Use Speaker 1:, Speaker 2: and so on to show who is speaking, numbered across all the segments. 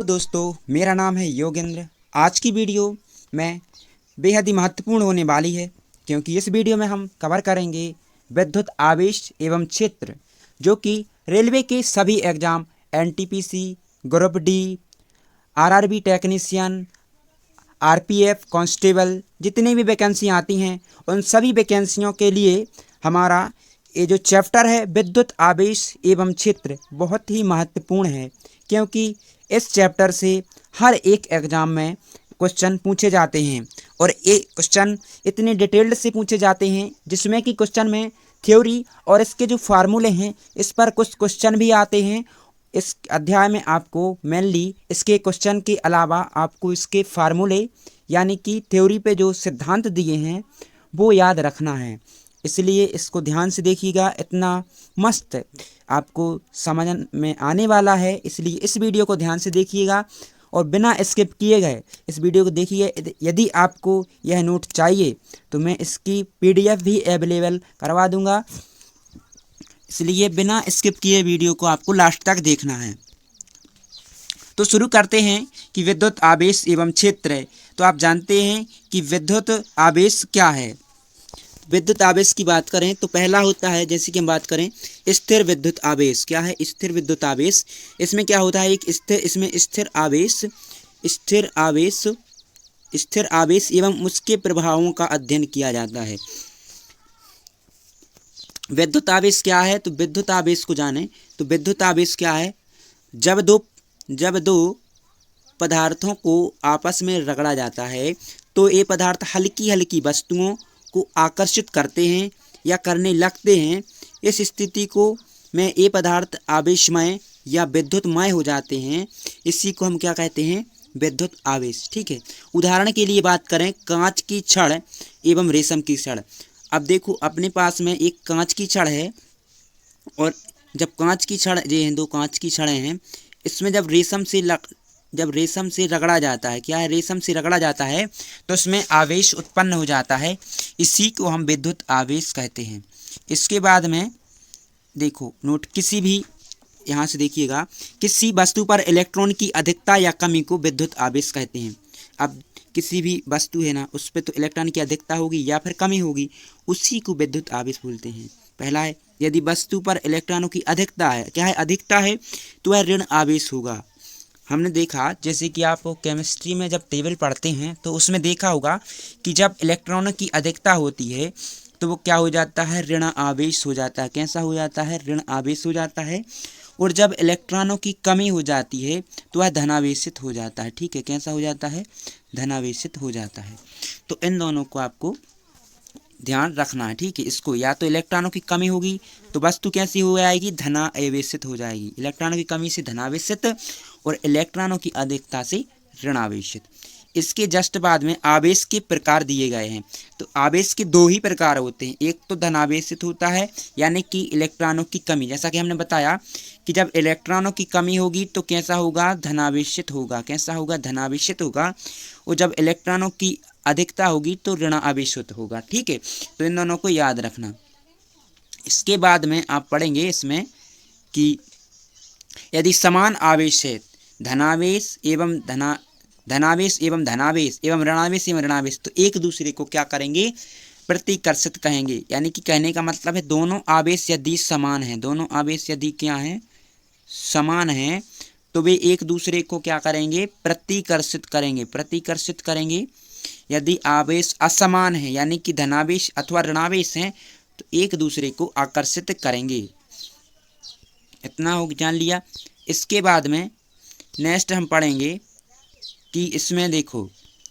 Speaker 1: तो दोस्तों, मेरा नाम है योगेंद्र। आज की वीडियो में बेहद ही महत्वपूर्ण होने वाली है, क्योंकि इस वीडियो में हम कवर करेंगे विद्युत आवेश एवं क्षेत्र, जो कि रेलवे के सभी exam NTPC, group D, RRB technician, RPF constable, जितनी भी वैकेंसी आती हैं उन सभी वैकेंसियों के लिए हमारा ये जो चैप्टर है विद्युत आवेश एवं क्षेत्र बहुत ही महत्वपूर्ण है, क्योंकि इस चैप्टर से हर एक एग्ज़ाम में क्वेश्चन पूछे जाते हैं और ये क्वेश्चन इतने डिटेल्ड से पूछे जाते हैं जिसमें कि क्वेश्चन में थ्योरी और इसके जो फार्मूले हैं इस पर कुछ क्वेश्चन भी आते हैं। इस अध्याय में आपको मेनली इसके क्वेश्चन के अलावा आपको इसके फार्मूले यानी कि थ्योरी पे जो सिद्धांत दिए हैं वो याद रखना है, इसलिए इसको ध्यान से देखिएगा। इतना मस्त आपको समझ में आने वाला है, इसलिए इस वीडियो को ध्यान से देखिएगा और बिना स्किप किए गए इस वीडियो को देखिए। यदि आपको यह नोट चाहिए तो मैं इसकी पीडीएफ भी अवेलेबल करवा दूंगा, इसलिए बिना स्किप किए वीडियो को आपको लास्ट तक देखना है। तो शुरू करते हैं कि विद्युत आवेश एवं क्षेत्र है। तो आप जानते हैं कि विद्युत आवेश क्या है। विद्युत आवेश की बात करें तो पहला होता है, जैसे कि हम बात करें स्थिर विद्युत आवेश। क्या है स्थिर विद्युत आवेश? इसमें क्या होता है, एक स्थिर, इसमें स्थिर आवेश एवं उसके प्रभावों का अध्ययन किया जाता है। विद्युत आवेश क्या है? तो विद्युत आवेश को जाने तो विद्युत आवेश क्या है, जब दो पदार्थों को आपस में रगड़ा जाता है तो ये पदार्थ हल्की हल्की वस्तुओं को आकर्षित करते हैं या करने लगते हैं। इस स्थिति को में ये पदार्थ आवेशमय या विद्युतमय हो जाते हैं। इसी को हम क्या कहते हैं, विद्युत आवेश। ठीक है, उदाहरण के लिए बात करें कांच की छड़ एवं रेशम की छड़। अब देखो अपने पास में एक कांच की छड़ है और जब कांच की छड़, ये हैं दो कांच की छड़ें हैं, इसमें जब रेशम से रगड़ा जाता है, क्या है, रेशम से रगड़ा जाता है तो उसमें आवेश उत्पन्न हो जाता है। इसी को हम विद्युत आवेश कहते हैं। इसके बाद में देखो नोट, किसी भी यहाँ से देखिएगा, किसी वस्तु पर इलेक्ट्रॉन की अधिकता या कमी को विद्युत आवेश कहते हैं। अब किसी भी वस्तु है ना, उस पर तो इलेक्ट्रॉन की अधिकता होगी या फिर कमी होगी, उसी को विद्युत आवेश बोलते हैं। पहला है, यदि वस्तु पर इलेक्ट्रॉनों की अधिकता है, क्या है, अधिकता है, तो वह ऋण आवेश होगा। हमने देखा, जैसे कि आप केमिस्ट्री में जब टेबल पढ़ते हैं तो उसमें देखा होगा कि जब इलेक्ट्रॉनों की अधिकता होती है तो वो क्या हो जाता है, ऋण आवेश हो जाता है। कैसा हो जाता है, ऋण आवेश हो जाता है। और जब इलेक्ट्रॉनों की कमी हो जाती है तो वह धनावेशित हो जाता है। ठीक है, कैसा हो जाता है, धनावेशित हो जाता है। तो इन दोनों को आपको ध्यान रखना है। ठीक है, इसको या तो इलेक्ट्रॉनों की कमी होगी तो वस्तु कैसी हो जाएगी, धनावेशित हो जाएगी। इलेक्ट्रॉनों की कमी से धनावेशित और इलेक्ट्रॉनों की अधिकता से ऋणावेशित। इसके जस्ट बाद में आवेश के प्रकार दिए गए हैं। तो आवेश के दो ही प्रकार होते हैं, एक तो धनावेशित होता है यानी कि इलेक्ट्रॉनों की कमी, जैसा कि हमने बताया कि जब इलेक्ट्रॉनों की कमी होगी तो कैसा होगा, धनावेशित होगा। कैसा होगा, धनावेशित होगा। और जब इलेक्ट्रॉनों की अधिकता होगी तो ऋणावेशित होगा। ठीक है, तो इन दोनों को याद रखना। इसके बाद में आप पढ़ेंगे इसमें कि यदि समान आवेश है, धनावेश एवं धनावेश एवं ऋणावेश एवं ऋणावेश, तो एक दूसरे को क्या करेंगे, प्रतिकर्षित कहेंगे। यानी कि कहने का मतलब है दोनों आवेश यदि समान हैं, दोनों आवेश यदि क्या हैं, समान हैं, तो वे एक दूसरे को क्या करेंगे, प्रतिकर्षित करेंगे। प्रतिकर्षित करेंगे। यदि आवेश असमान है यानी कि धनावेश अथवा ऋणावेश हैं तो एक दूसरे को आकर्षित करेंगे। इतना हो जान लिया। इसके बाद में नेक्स्ट हम पढ़ेंगे कि इसमें देखो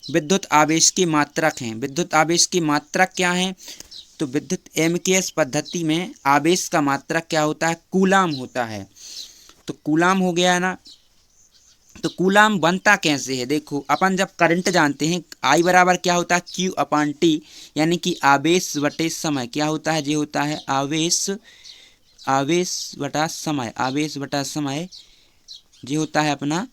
Speaker 1: विद्युत आवेश की मात्रक हैं। विद्युत आवेश की मात्रक क्या है, तो विद्युत एमकेएस पद्धति में आवेश का मात्रक क्या होता है, कूलाम होता है। तो कूलाम हो गया ना, तो कूलाम बनता कैसे है, देखो अपन जब करंट जानते हैं आई बराबर क्या होता है, क्यू अपान टी, यानी कि आवेश बटे समय। क्या होता है, ये होता है आवेश बटा समय, ये होता है अपना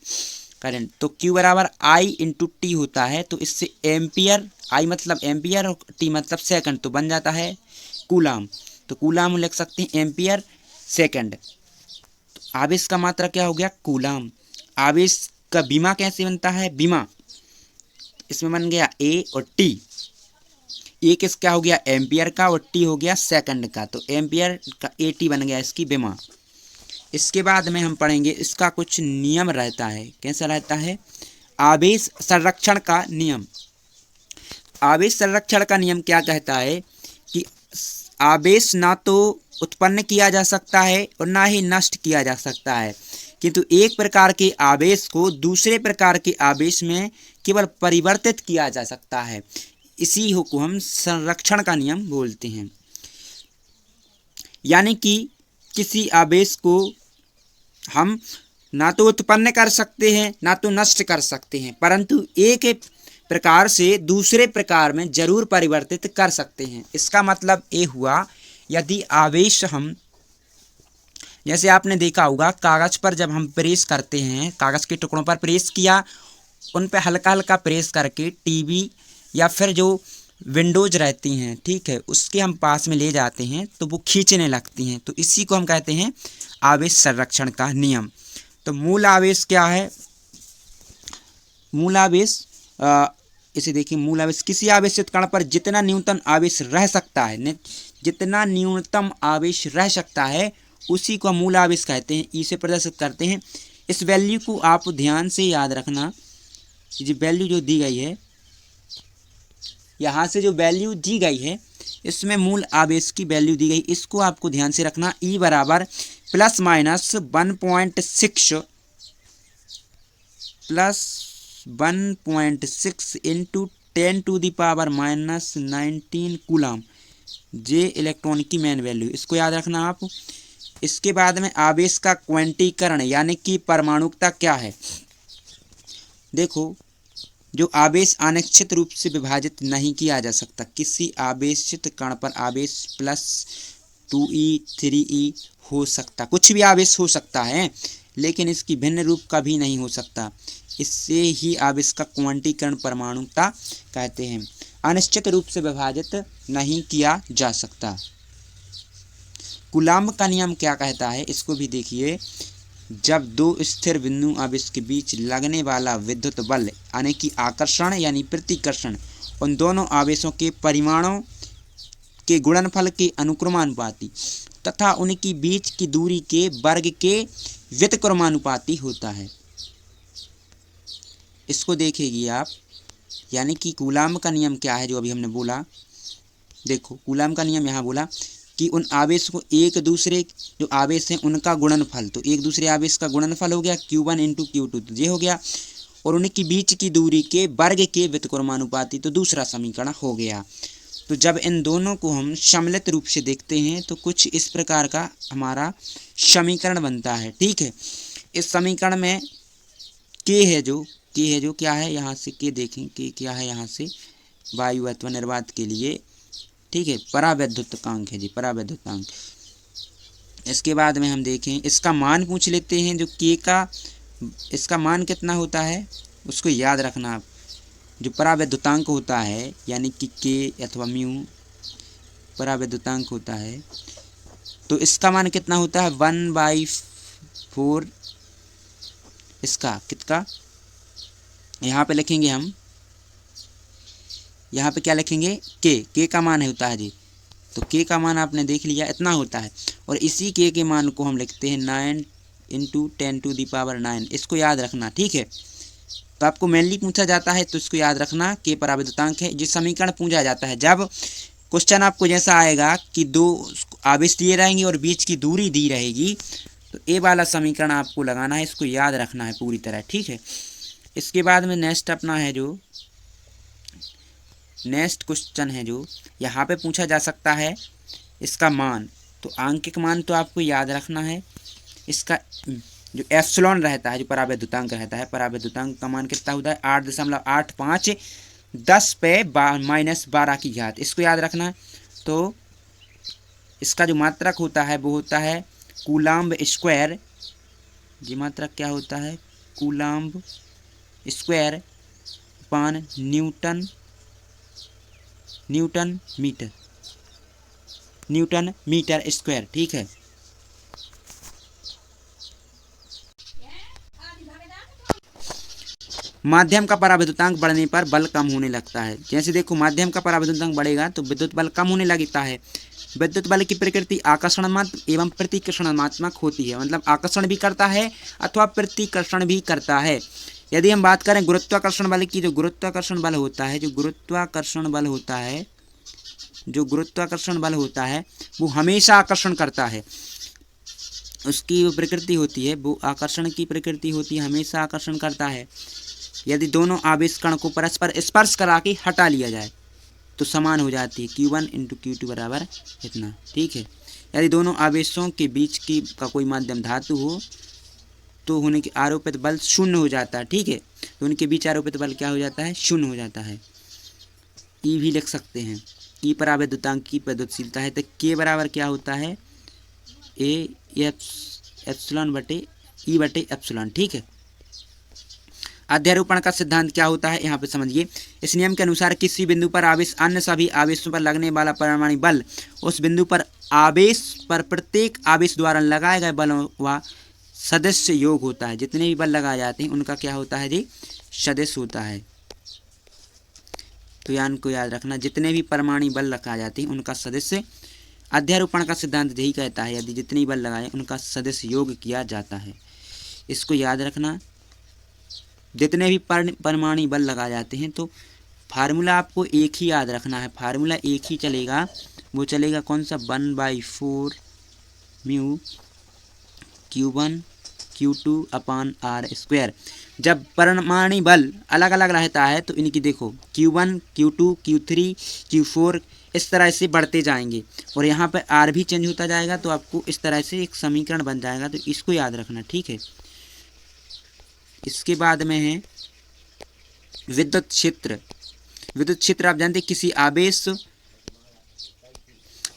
Speaker 1: करंट। तो Q बराबर I इंटू टी होता है। तो इससे एम्पियर, I मतलब एम्पियर और T मतलब सेकंड, तो बन जाता है कूलाम। तो कूलाम लिख सकते हैं एम्पियर सेकंड। तो आवेश का मात्रा क्या हो गया, कूलाम। आवेश का बीमा कैसे बनता है, बीमा इसमें बन गया ए और टी। ए किसका हो गया, एम्पियर का, और टी हो गया सेकंड का, तो एम्पियर का ए टी बन गया इसकी बीमा। इसके बाद में हम पढ़ेंगे इसका कुछ नियम रहता है, कैसा रहता है, आवेश संरक्षण का नियम। आवेश संरक्षण का नियम क्या कहता है कि आवेश ना तो उत्पन्न किया जा सकता है और ना ही नष्ट किया जा सकता है, किंतु एक प्रकार के आवेश को दूसरे प्रकार के आवेश में केवल परिवर्तित किया जा सकता है। इसी को हम संरक्षण का नियम बोलते हैं। यानी कि किसी आवेश को हम ना तो उत्पन्न कर सकते हैं ना तो नष्ट कर सकते हैं, परंतु एक प्रकार से दूसरे प्रकार में जरूर परिवर्तित कर सकते हैं। इसका मतलब ये हुआ, यदि आवेश हम, जैसे आपने देखा होगा कागज़ पर जब हम प्रेस करते हैं, कागज़ के टुकड़ों पर प्रेस किया, उन पर हल्का हल्का प्रेस करके टीवी या फिर जो विंडोज रहती हैं, ठीक है, उसके हम पास में ले जाते हैं तो वो खींचने लगती हैं, तो इसी को हम कहते हैं आवेश संरक्षण का नियम। तो मूल आवेश क्या है, मूल आवेश इसे देखिए, मूल आवेश किसी आवेशित कण पर जितना न्यूनतम आवेश रह सकता है, जितना न्यूनतम आवेश रह सकता है उसी को मूल आवेश कहते हैं। ई से प्रदर्शित करते हैं। इस वैल्यू को आप ध्यान से याद रखना, ये वैल्यू जो दी गई है, यहाँ से जो वैल्यू दी गई है इसमें मूल आवेश की वैल्यू दी गई, इसको आपको ध्यान से रखना। ई बराबर प्लस माइनस 1.6 इंटू 10⁻⁻19 कूलम, जे इलेक्ट्रॉन की मेन वैल्यू, इसको याद रखना आप। इसके बाद में आवेश का क्वांटीकरण यानी कि परमाणुकता क्या है। देखो, जो आवेश अनिश्चित रूप से विभाजित नहीं किया जा सकता, किसी आवेशित कण पर आवेश +2e 3e हो सकता, कुछ भी आवेश हो सकता है, लेकिन इसकी भिन्न रूप कभी नहीं हो सकता। इससे ही आवेश का क्वांटीकरण परमाणुकता कहते हैं। अनिश्चित रूप से विभाजित नहीं किया जा सकता। कूलम्ब का नियम क्या कहता है, इसको भी देखिए। जब दो स्थिर बिंदु आवेश के बीच लगने वाला विद्युत बल यानी कि आकर्षण यानी प्रतिकर्षण उन दोनों आवेशों के परिमाणों के गुणनफल के अनुक्रमानुपाती तथा उनकी बीच की दूरी के वर्ग के व्युत्क्रमानुपाती होता है। इसको देखेगी आप, यानी कि कूलम्ब का नियम क्या है जो अभी हमने बोला। देखो, कूलम्ब का नियम यहाँ बोला कि उन आवेश को एक दूसरे जो आवेश हैं उनका गुणनफल, तो एक दूसरे आवेश का गुणनफल हो गया Q1 × Q2, तो ये हो गया, और उनकी बीच की दूरी के वर्ग के व्युत्क्रमानुपाती, तो दूसरा समीकरण हो गया। तो जब इन दोनों को हम सम्मिलित रूप से देखते हैं तो कुछ इस प्रकार का हमारा समीकरण बनता है, ठीक है। इस समीकरण में K है जो क्या है, यहाँ से K देखें, K क्या है, यहाँ से वायु अथवा निर्वात के लिए, ठीक है, परावैद्युतांक है जी, परावैद्युतांक। इसके बाद में हम देखें, इसका मान पूछ लेते हैं, जो K का इसका मान कितना होता है उसको याद रखना आप। जो परावैद्युतांक होता है यानी कि K अथवा म्यू परावैद्युतांक होता है, तो इसका मान कितना होता है 1/4। इसका कितना, यहाँ पे लिखेंगे हम, यहाँ पे क्या लिखेंगे, K का मान होता है जी, तो K का मान आपने देख लिया, इतना होता है। और इसी K के मान को हम लिखते हैं 9 × 10⁻⁹, इसको याद रखना, ठीक है। तो आपको मेनली पूछा जाता है तो इसको याद रखना, K परावैद्युतांक है। जिस समीकरण पूछा जाता है, जब क्वेश्चन आपको जैसा आएगा कि दो आवेश दिए रहेंगे और बीच की दूरी दी रहेगी, तो ए वाला समीकरण आपको लगाना है, इसको याद रखना है पूरी तरह, ठीक है। इसके बाद में नेक्स्ट अपना है, जो नेक्स्ट क्वेश्चन है जो यहाँ पे पूछा जा सकता है, इसका मान, तो आंकिक मान तो आपको याद रखना है। इसका जो एप्सिलॉन रहता है, जो परावैद्युतांक रहता है, परावैद्युतांक का मान कितना होता है 8.85 10⁻⁻⁻, इसको याद रखना है। तो इसका जो मात्रक होता है वो होता है कूलम्ब स्क्वायर, जी मात्रक क्या होता है, coulomb square upon newton metre square, ठीक है। माध्यम का पराविद्युतांक बढ़ने पर बल कम होने लगता है। जैसे देखो माध्यम का पराविद्युतांक बढ़ेगा तो विद्युत बल कम होने लगता है। विद्युत बल की प्रकृति आकर्षणात्मक एवं प्रतिकर्षणात्मक होती है, मतलब आकर्षण भी करता है अथवा प्रतिकर्षण भी करता है। यदि हम बात करें गुरुत्वाकर्षण बल की, जो गुरुत्वाकर्षण बल होता है, जो गुरुत्वाकर्षण बल होता है वो हमेशा आकर्षण करता है। उसकी वो प्रकृति होती है, वो आकर्षण की प्रकृति होती है, हमेशा आकर्षण करता है। यदि दोनों आवेश कण को परस्पर स्पर्श करा के हटा लिया जाए तो समान हो जाती है, Q1 × Q2 बराबर इतना। ठीक है, यदि दोनों आवेशों के बीच की का कोई माध्यम धातु हो तो होने के आरोपित बल शून्य हो जाता है। ठीक है, तो उनके बीच आरोपित बल क्या हो जाता है, शून्य हो जाता है। ई भी लिख सकते हैं, ई पराविद्युतांक की प्रगतिशीलता है तो K बराबर क्या होता है, A एप्सिलॉन बटे E बटे एप्सिलॉन। ठीक है, अध्यारोपण का सिद्धांत क्या होता है यहाँ पे समझिए। इस नियम के अनुसार किसी बिंदु पर आवेश अन्य सभी आवेशों पर लगने वाला परमाणु बल उस बिंदु पर आवेश पर प्रत्येक आवेश द्वारा लगाए गए बलों व सदस्य योग होता है। जितने भी बल लगाए जाते हैं उनका क्या होता है जी, सदस्य होता है। तो यान को याद रखना, जितने भी परमाणु बल लगाए जाते हैं उनका सदस्य, अध्यारोपण का सिद्धांत यही कहता है, यदि जितने बल लगाए उनका सदस्य योग किया जाता है। इसको याद रखना, जितने भी परमाणु बल लगाए जाते हैं तो फार्मूला आपको एक ही याद रखना है, फार्मूला एक ही चलेगा, वो चलेगा कौन सा, 1/4 म्यू Q1 Q2 अपान R²। जब परमाणु बल अलग अलग रहता है तो इनकी देखो Q1 Q2 Q3 Q4 इस तरह से बढ़ते जाएंगे और यहाँ पर R भी चेंज होता जाएगा, तो आपको इस तरह से एक समीकरण बन जाएगा, तो इसको याद रखना। ठीक है, इसके बाद में है विद्युत क्षेत्र। विद्युत क्षेत्र आप जानते हैं किसी आवेश,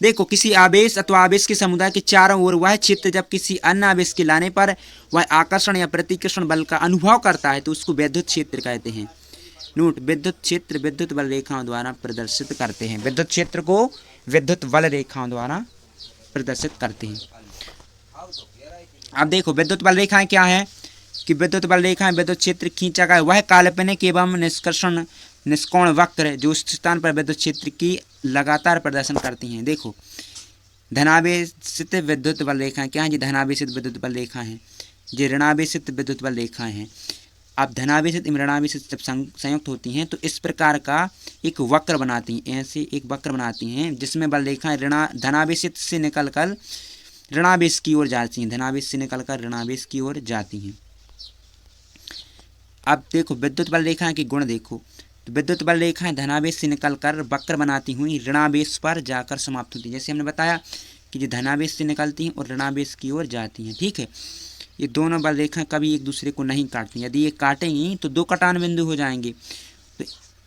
Speaker 1: देखो किसी आवेश अथवा आवेश के समुदाय के चारों ओर वह क्षेत्र जब किसी अन्य आवेश के लाने पर वह आकर्षण या प्रतिकर्षण बल का अनुभव करता है तो उसको विद्युत क्षेत्र कहते हैं। नोट, विद्युत क्षेत्र विद्युत बल रेखाओं द्वारा प्रदर्शित करते हैं, विद्युत क्षेत्र को विद्युत बल रेखाओं द्वारा प्रदर्शित करते हैं। अब देखो विद्युत बल रेखाएं क्या है कि विद्युत बल रेखाएं विद्युत क्षेत्र खींचा गया वह काल्पनिक एवं निष्कोण वक्र जो उस स्थान पर विद्युत क्षेत्र की लगातार प्रदर्शन करती हैं। देखो धनावेशित विद्युत बल रेखाएं क्या हैं जी, धनावेशित विद्युत बल रेखाएं हैं, ये ऋणावेशित विद्युत बल रेखाएं हैं। अब धनावेशित एवं ऋणावेशित जब संयुक्त होती हैं तो इस प्रकार का एक वक्र बनाती हैं, ऐसे एक वक्र बनाती हैं जिसमें बल रेखाएं धनावेशित से निकलकर ऋणावेश की ओर जाती हैं, धनावेश से निकलकर ऋणावेश की ओर जाती हैं। अब देखो विद्युत बल रेखाएं के गुण देखो, तो विद्युत बल रेखाएं धनावेश से निकलकर वक्र बनाती हुई ऋणावेश पर जाकर समाप्त होती हैं। जैसे हमने बताया कि ये धनावेश से निकलती हैं और ऋणावेश की ओर जाती हैं। ठीक है, ये दोनों बल रेखाएं कभी एक दूसरे को नहीं काटती, यदि ये काटेंगी तो दो कटान बिंदु हो जाएंगे, तो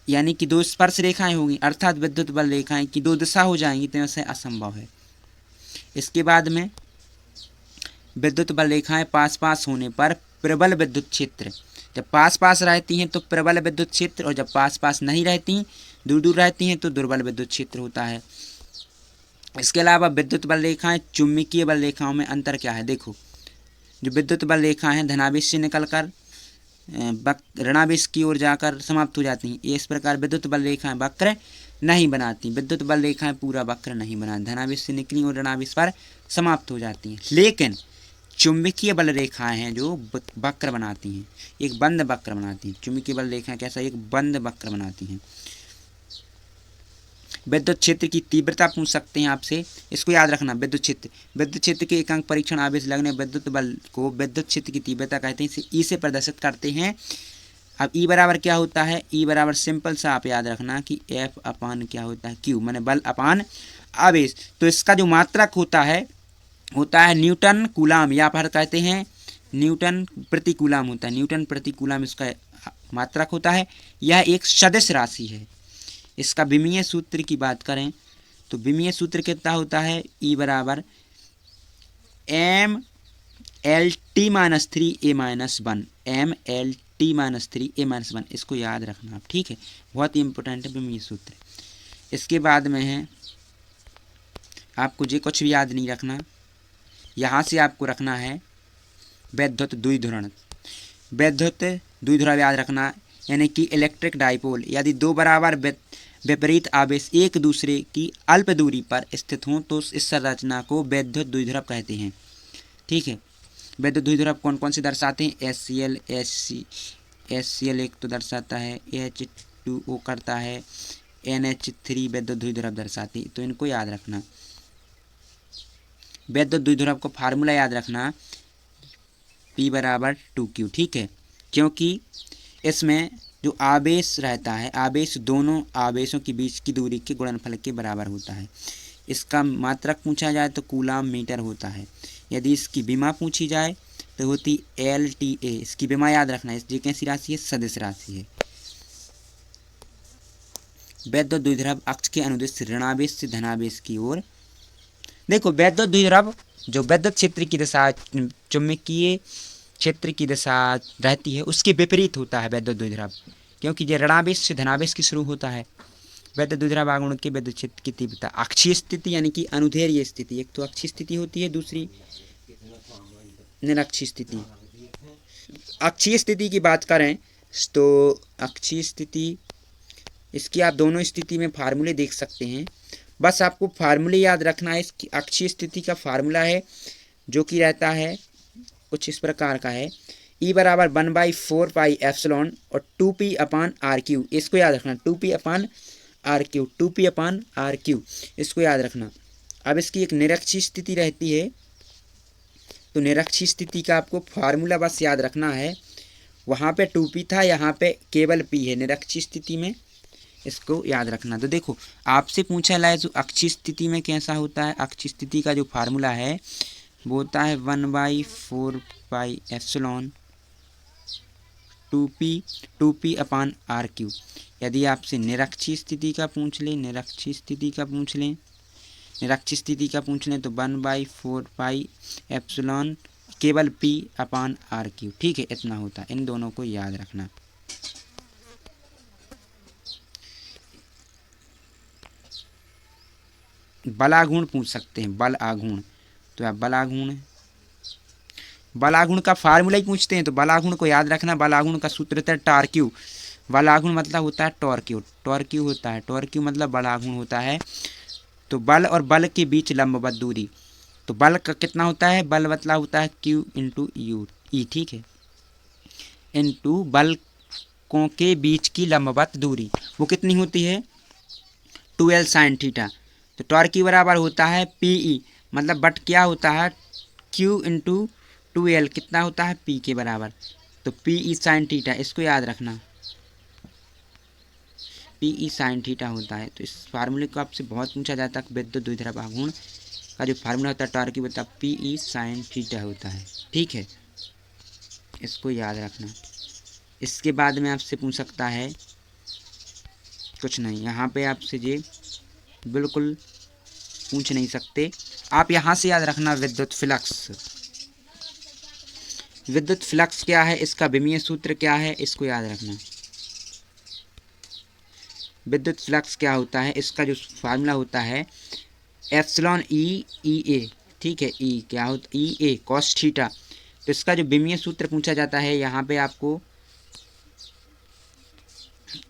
Speaker 1: यानी कि दो स्पर्श रेखाएं होंगी, अर्थात विद्युत बल रेखाएं की दो दिशा हो जाएंगी, तो ऐसे असंभव है। इसके बाद में विद्युत बल रेखाएं पास पास होने पर प्रबल विद्युत क्षेत्र, जब पास पास रहती हैं तो प्रबल विद्युत क्षेत्र, और जब पास पास नहीं रहती दूर दूर रहती हैं तो दुर्बल विद्युत क्षेत्र होता है। इसके अलावा विद्युत बल रेखाएं चुंबकीय बल रेखाओं में अंतर क्या है, देखो जो विद्युत बल रेखाएं हैं धनावेश से निकलकर ऋणावेश की ओर जाकर समाप्त हो जाती हैं, इस प्रकार विद्युत बल रेखाएं वक्र नहीं बनाती, विद्युत बल रेखाएं पूरा वक्र नहीं बनाती, धनावेश से निकली और ऋणावेश पर समाप्त हो जाती हैं। लेकिन चुंबकीय बल रेखाएं हैं जो वक्र बनाती हैं, एक बंद वक्र बनाती हैं। चुंबकीय बल रेखाएं कैसा, एक बंद वक्र बनाती हैं। विद्युत क्षेत्र की तीव्रता पूछ सकते हैं आपसे, इसको याद रखना। विद्युत क्षेत्र के एकांक परीक्षण आवेश लगने विद्युत बल को विद्युत क्षेत्र की तीव्रता कहते हैं, इसे ई से प्रदर्शित करते हैं। अब ई बराबर क्या होता है, ई बराबर सिंपल सा आप याद रखना कि एफ अपान क्या होता है, क्यू, माने बल अपान आवेश। तो इसका जो मात्रक होता है न्यूटन कूलाम, या पर कहते हैं न्यूटन प्रति कूलाम होता है, न्यूटन प्रति कूलाम इसका मात्रक होता है। यह एक सदिश राशि है। इसका विमीय सूत्र की बात करें तो विमीय सूत्र कितना होता है, ई बराबर MLT-3A-1, MLT-3A-1, इसको याद रखना आप, ठीक है, बहुत ही इंपॉर्टेंट है विमीय सूत्र। इसके बाद में है आपको ये कुछ भी याद नहीं रखना, यहाँ से आपको रखना है वैद्युत द्विध्रुव। वैद्युत द्विध्रुव याद रखना, यानी कि इलेक्ट्रिक डाइपोल, यदि दो बराबर विपरीत आवेश एक दूसरे की अल्प दूरी पर स्थित हों तो इस संरचना को वैद्युत द्विध्रुव कहते हैं। ठीक है, वैद्युत द्विध्रुव कौन कौन से दर्शाते हैं? HCl, HCl एक तो दर्शाता है, H2O करता है, NH3 वैद्युत द्विध्रुव दर्शाती है। तो इनको याद रखना। वैद्युत द्विध्रुव को फार्मूला याद रखना, P बराबर 2Q। ठीक है, क्योंकि इसमें जो आवेश रहता है, आवेश दोनों आवेशों के बीच की दूरी के गुणनफल के बराबर होता है। इसका मात्रक पूछा जाए तो कूलाम मीटर होता है। यदि इसकी विमा पूछी जाए तो होती LTA। इसकी विमा याद रखना, ये कैसी राशि है? सदिश राशि है। वैद्युत द्विध्रुव अक्ष के अनुदिश ऋणावेश से धनावेश की ओर। देखो, वैद्युत द्विध्रुव जो विद्युत क्षेत्र की दिशा, चुंबकीय क्षेत्र की दिशा रहती है, उसके विपरीत होता है वैद्युत द्विध्रुव, क्योंकि ये ऋणावेश से धनावेश की शुरू होता है। वैद्युत द्विध्रुव आघूर्ण के विद्युत क्षेत्र की तीव्रता, अक्षीय स्थिति यानी कि अनुदैर्घ्य स्थिति, एक तो अक्षीय स्थिति होती है, दूसरी निरक्षीय स्थिति। अक्षीय स्थिति की बात करें तो अक्षीय स्थिति, इसकी आप दोनों स्थिति में फार्मूले देख सकते हैं। बस आपको फार्मूले याद रखना है। इसकी अक्षीय स्थिति का फार्मूला है जो कि रहता है कुछ इस प्रकार का है, E बराबर 1/4 पाई एप्सिलॉन और 2P अपान RQ। इसको याद रखना, 2P अपान RQ, 2P अपान RQ, इसको याद रखना। अब इसकी एक निरक्षीय स्थिति रहती है, तो निरक्षीय स्थिति का आपको फार्मूला बस याद रखना है। वहाँ पे 2P था, यहाँ पे केवल P है निरक्षीय स्थिति में, इसको याद रखना। तो देखो, आपसे पूछा जाए जो अक्षीय स्थिति में कैसा होता है, अक्षीय स्थिति का जो फार्मूला है वो होता है 1/4 पाई एप्सिलॉन 2P अपान RQ। यदि आपसे निरक्षीय स्थिति का पूछ लें, निरक्षीय स्थिति का पूछ लें तो 1/4 पाई एप्सिलॉन केवल P अपान RQ। ठीक है, इतना होता है। इन दोनों को याद रखना। बल आघूर्ण पूछ सकते हैं, बल आघूर्ण, तो आप बल आघूर्ण का फार्मूला ही पूछते हैं, तो बल आघूर्ण को याद रखना। बल आघूर्ण का सूत्र होता है टॉर्क्यू। बल आघूर्ण मतलब होता है टॉर्क्यू, टॉर्क्यू होता है, टॉर्क्यू मतलब बल आघूर्ण होता है। तो बल और बल के बीच लंबवत दूरी, तो बल का कितना होता है? बल मतलब होता है Q इंटू यू ई। ठीक है, इंटू बलों के बीच की लंबवत दूरी, वो कितनी होती है? 2L sine theta. तो टॉर्क बराबर होता है PE, मतलब बट क्या होता है? Q इंटू 2L, कितना होता है? P के बराबर। तो PE साइन थीटा, इसको याद रखना, PE साइन थीटा होता है। तो इस फार्मूले को आपसे बहुत पूछा जाता है। विद्युत द्विध्रुव आघूर्ण का जो फार्मूला होता है टॉर्क बता PE साइन थीटा होता है। ठीक है, इसको याद रखना। इसके बाद में आपसे पूछ सकता है कुछ नहीं, यहाँ पे आपसे ये बिल्कुल पूछ नहीं सकते। आप यहाँ से याद रखना विद्युत फ्लक्स। विद्युत फ्लक्स क्या है, इसका विमीय सूत्र क्या है, इसको याद रखना। विद्युत फ्लक्स क्या होता है, इसका जो फार्मूला होता है एप्सिलॉन ई ए। ठीक है, ई क्या होता है? ई ए कॉस थीटा। तो इसका जो विमीय सूत्र पूछा जाता है, यहाँ पे आपको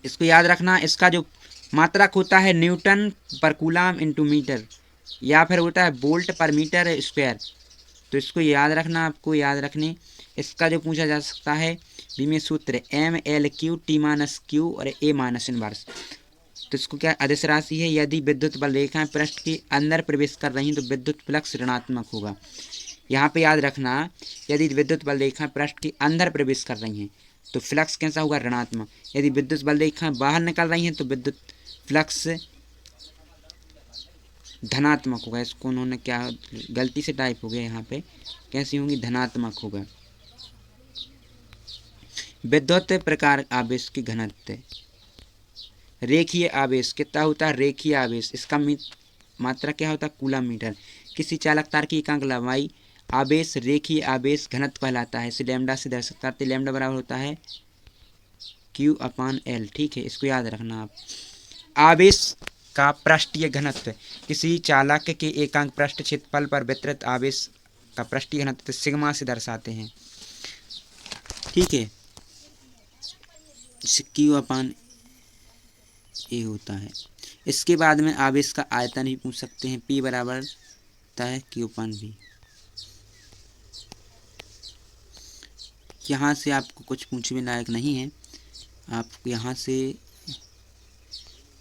Speaker 1: इसको याद रखना। इसका जो मात्रक होता है न्यूटन पर कूलाम इंटू मीटर, या फिर होता है वोल्ट पर मीटर स्क्वायर। तो इसको याद रखना, आपको याद रखने। इसका जो पूछा जा सकता है विमीय सूत्र ML/Q T-Q और A- इनवर्स। तो इसको क्या अदिश राशि है। यदि विद्युत बल रेखाएं पृष्ठ के अंदर प्रवेश कर रही हैं तो विद्युत फ्लक्स ऋणात्मक होगा। यहाँ पे याद रखना, यदि विद्युत बल रेखाएं पृष्ठ के अंदर प्रवेश कर रही हैं तो फ्लक्स कैसा होगा? ऋणात्मक। यदि विद्युत बल रेखाएं बाहर निकल रही हैं तो विद्युत फ्लक्स धनात्मक होगा। इसको उन्होंने क्या गलती से टाइप हो गया यहाँ पे, कैसी होंगी? धनात्मक होगा। विद्युत प्रकार आवेश की घनत्व, रेखीय आवेश कितना होता है? रेखीय आवेश, इसका मात्रा क्या होता है? Coulomb metre. किसी चालक तार की एकांक लंबाई आवेश रेखीय आवेश घनत्व कहलाता है। इसे लैम्डा से दर्शाते करते, लैम्डा बराबर होता है Q/L। ठीक है, इसको याद रखना आप। आवेश का पृष्ठीय घनत्व, किसी चालक के एकांक पृष्ठ क्षेत्रफल पर वितरित आवेश का पृष्ठीय घनत्व सिग्मा से दर्शाते हैं। ठीक है, Q अपान A होता है। इसके बाद में आवेश का आयतन भी पूछ सकते हैं, P बराबर होता है Q अपान V। यहाँ से आपको कुछ पूछने लायक नहीं है, आपको यहाँ से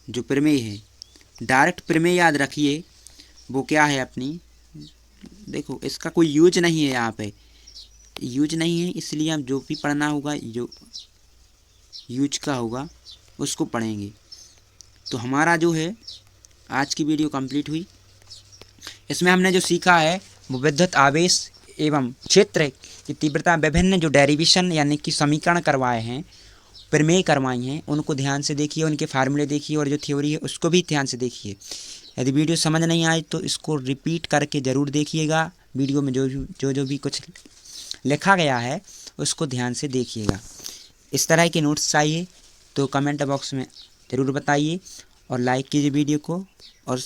Speaker 1: जो प्रमेय है, डायरेक्ट प्रमेय याद रखिए, वो क्या है अपनी, देखो इसका कोई यूज नहीं है, यहाँ पे यूज नहीं है, इसलिए हम जो भी पढ़ना होगा जो यूज का होगा उसको पढ़ेंगे। तो हमारा जो है आज की वीडियो कंप्लीट हुई। इसमें हमने जो सीखा है वो विद्युत आवेश एवं क्षेत्र की तीव्रता, विभिन्न जो डेरिवेशन यानी कि समीकरण करवाए हैं, प्रमेय करवाई हैं, उनको ध्यान से देखिए, उनके फार्मूले देखिए और जो थ्योरी है उसको भी ध्यान से देखिए। यदि वीडियो समझ नहीं आए तो इसको रिपीट करके ज़रूर देखिएगा। वीडियो में जो भी कुछ लिखा गया है उसको ध्यान से देखिएगा। इस तरह के नोट्स चाहिए तो कमेंट बॉक्स में ज़रूर बताइए और लाइक कीजिए वीडियो को और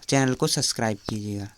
Speaker 1: चैनल को सब्सक्राइब कीजिएगा।